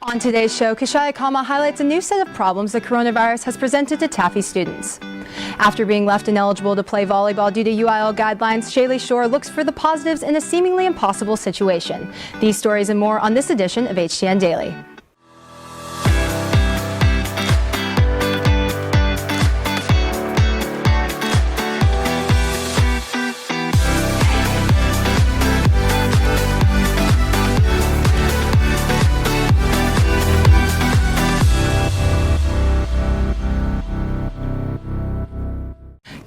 On today's show, Khshaeta Cama highlights a new set of problems the coronavirus has presented to TAFE students. After being left ineligible to play volleyball due to UIL guidelines, Shaylee Shore looks for the positives in a seemingly impossible situation. These stories and more on this edition of HTN Daily.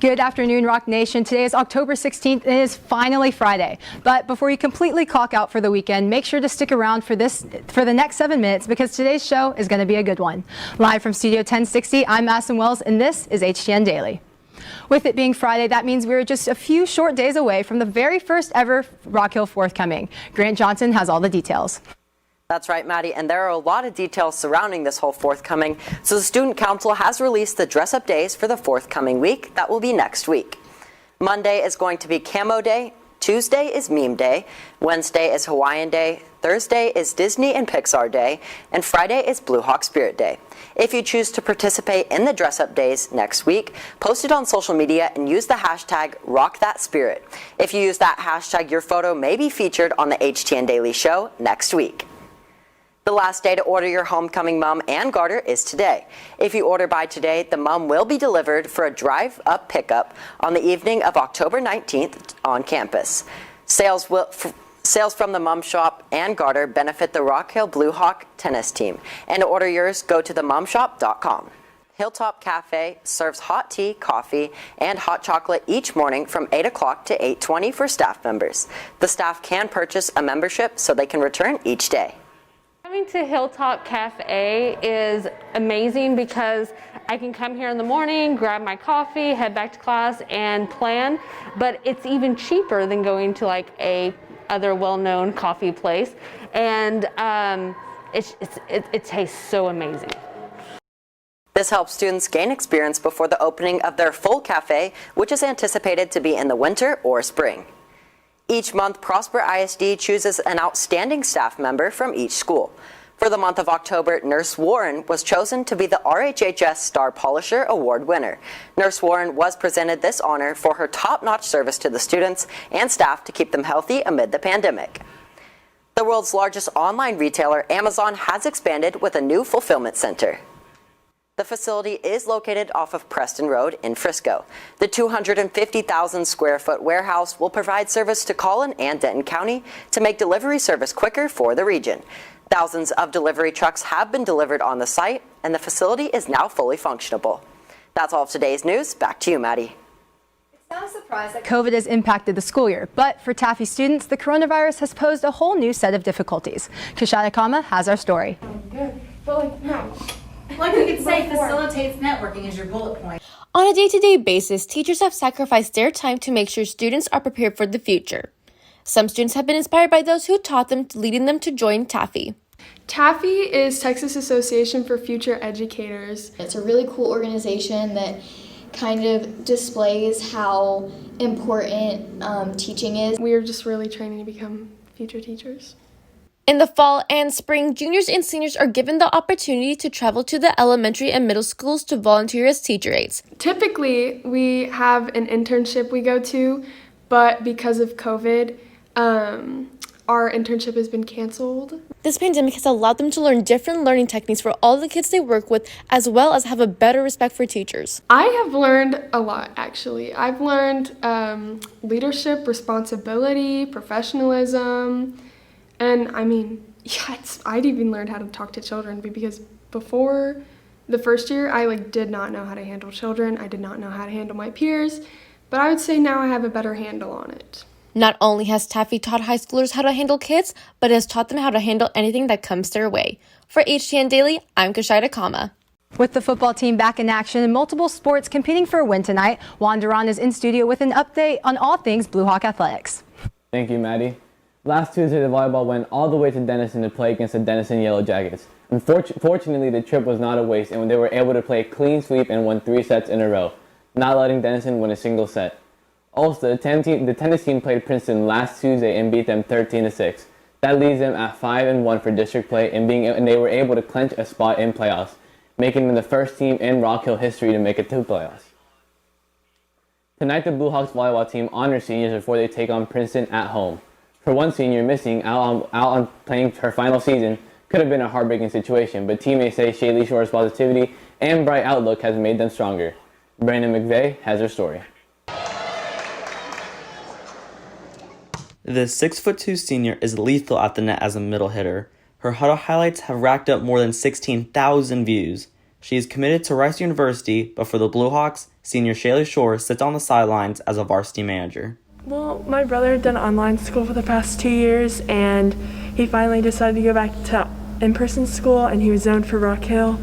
Good afternoon, Rock Nation. Today is October 16th and it is finally Friday. But before you completely clock out for the weekend, make sure to stick around for the next 7 minutes because today's show is going to be a good one. Live from Studio 1060, I'm Madison and this is HTN Daily. With it being Friday, that means we're just a few short days away from the very first ever Rock Hill forthcoming. Grant Johnson has all the details. That's right, Maddie, and there are a lot of details surrounding this whole forthcoming. So the Student Council has released the dress-up days for the forthcoming week. That will be next week. Monday is going to be Camo Day. Tuesday is Meme Day. Wednesday is Hawaiian Day. Thursday is Disney and Pixar Day. And Friday is Blue Hawk Spirit Day. If you choose to participate in the dress-up days next week, post it on social media and use the hashtag #RockThatSpirit. If you use that hashtag, your photo may be featured on the HTN Daily Show next week. The last day to order your homecoming mum and garter is today. If you order by today, the mum will be delivered for a drive-up pickup on the evening of October 19th on campus. Sales from the mum shop and garter benefit the Rock Hill Blue Hawk tennis team. And to order yours, go to themumshop.com. Hilltop Cafe serves hot tea, coffee, and hot chocolate each morning from 8 o'clock to 8:20 for staff members. The staff can purchase a membership so they can return each day. Coming to Hilltop Cafe is amazing because I can come here in the morning, grab my coffee, head back to class, and plan. But it's even cheaper than going to like a other well-known coffee place, and it tastes so amazing. This helps students gain experience before the opening of their full cafe, which is anticipated to be in the winter or spring. Each month, Prosper ISD chooses an outstanding staff member from each school. For the month of October, Nurse Warren was chosen to be the RHHS Star Polisher Award winner. Nurse Warren was presented this honor for her top-notch service to the students and staff to keep them healthy amid the pandemic. The world's largest online retailer, Amazon, has expanded with a new fulfillment center. The facility is located off of Preston Road in Frisco. The 250,000 square foot warehouse will provide service to Collin and Denton County to make delivery service quicker for the region. Thousands of delivery trucks have been delivered on the site, and the facility is now fully functionable. That's all of today's news. Back to you, Maddie. It's not a surprise that COVID has impacted the school year, but for TAFE students, the coronavirus has posed a whole new set of difficulties. Khshaeta Cama has our story. Good, but like, no. Like we could say, facilitates networking is your bullet point. On a day-to-day basis, teachers have sacrificed their time to make sure students are prepared for the future. Some students have been inspired by those who taught them, leading them to join TAFE. TAFE is Texas Association for Future Educators. It's a really cool organization that kind of displays how important teaching is. We are just really training to become future teachers. In the fall and spring, juniors and seniors are given the opportunity to travel to the elementary and middle schools to volunteer as teacher aides. Typically, we have an internship we go to, but because of COVID, our internship has been canceled. This pandemic has allowed them to learn different learning techniques for all the kids they work with, as well as have a better respect for teachers. I have learned a lot, actually. I've learned leadership, responsibility, professionalism. And I mean, yeah, I'd even learned how to talk to children because before the first year, I did not know how to handle children. I did not know how to handle my peers, but I would say now I have a better handle on it. Not only has TAFE taught high schoolers how to handle kids, but it has taught them how to handle anything that comes their way. For HTN Daily, I'm Khshaeta Cama. With the football team back in action and multiple sports competing for a win tonight, Juan Duron is in studio with an update on all things Blue Hawk athletics. Thank you, Maddie. Last Tuesday, the volleyball went all the way to Denison to play against the Denison Yellow Jackets. Unfortunately, the trip was not a waste, and they were able to play a clean sweep and won 3 sets in a row, not letting Denison win a single set. Also, the tennis team played Princeton last Tuesday and beat them 13-6. That leaves them at 5-1 for district play and they were able to clinch a spot in playoffs, making them the first team in Rock Hill history to make it to playoffs. Tonight, the Blue Hawks volleyball team honors seniors before they take on Princeton at home. For one senior missing out on playing her final season could have been a heartbreaking situation, but teammates say Shaylee Shore's positivity and bright outlook has made them stronger. Brandon McVay has her story. The 6'2" senior is lethal at the net as a middle hitter. Her huddle highlights have racked up more than 16,000 views. She is committed to Rice University, but for the Blue Hawks, senior Shaylee Shore sits on the sidelines as a varsity manager. Well, my brother had done online school for the past 2 years, and he finally decided to go back to in-person school, and he was zoned for Rock Hill.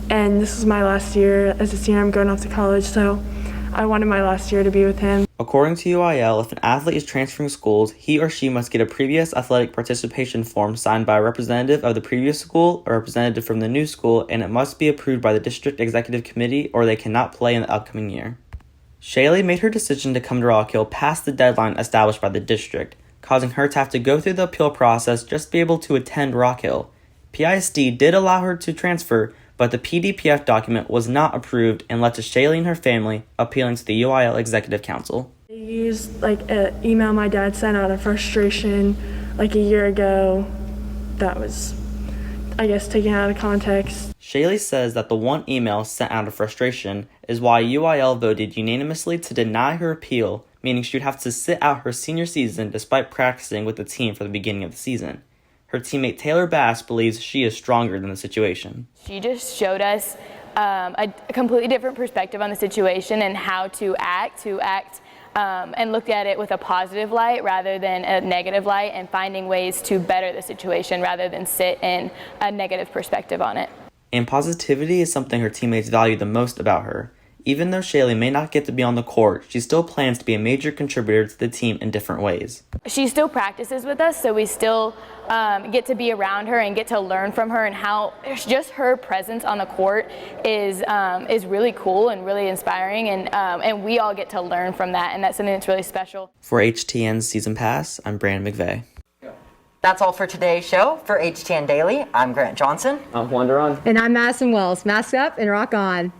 And this is my last year as a senior. I'm going off to college, so I wanted my last year to be with him. According to UIL, if an athlete is transferring schools, he or she must get a previous athletic participation form signed by a representative of the previous school, a representative from the new school, and it must be approved by the district executive committee or they cannot play in the upcoming year. Shaylee made her decision to come to Rock Hill past the deadline established by the district, causing her to have to go through the appeal process just to be able to attend Rock Hill. PISD did allow her to transfer, but the PDPF document was not approved and led to Shaylee and her family appealing to the UIL Executive Council. I used an email my dad sent out of frustration a year ago that was, I guess, taken out of context. Shaylee says that the one email sent out of frustration is why UIL voted unanimously to deny her appeal, meaning she would have to sit out her senior season despite practicing with the team for the beginning of the season. Her teammate Taylor Bass believes she is stronger than the situation. She just showed us a completely different perspective on the situation and how to act and looked at it with a positive light rather than a negative light, and finding ways to better the situation rather than sit in a negative perspective on it. And positivity is something her teammates value the most about her. Even though Shaylee may not get to be on the court, she still plans to be a major contributor to the team in different ways. She still practices with us, so we still get to be around her and get to learn from her, and how just her presence on the court is really cool and really inspiring, and we all get to learn from that, and that's something that's really special. For HTN's Season Pass, I'm Brandon McVay. That's all for today's show. For HTN Daily, I'm Grant Johnson. I'm Juan Duron. And I'm Madison Wells. Mask up and rock on.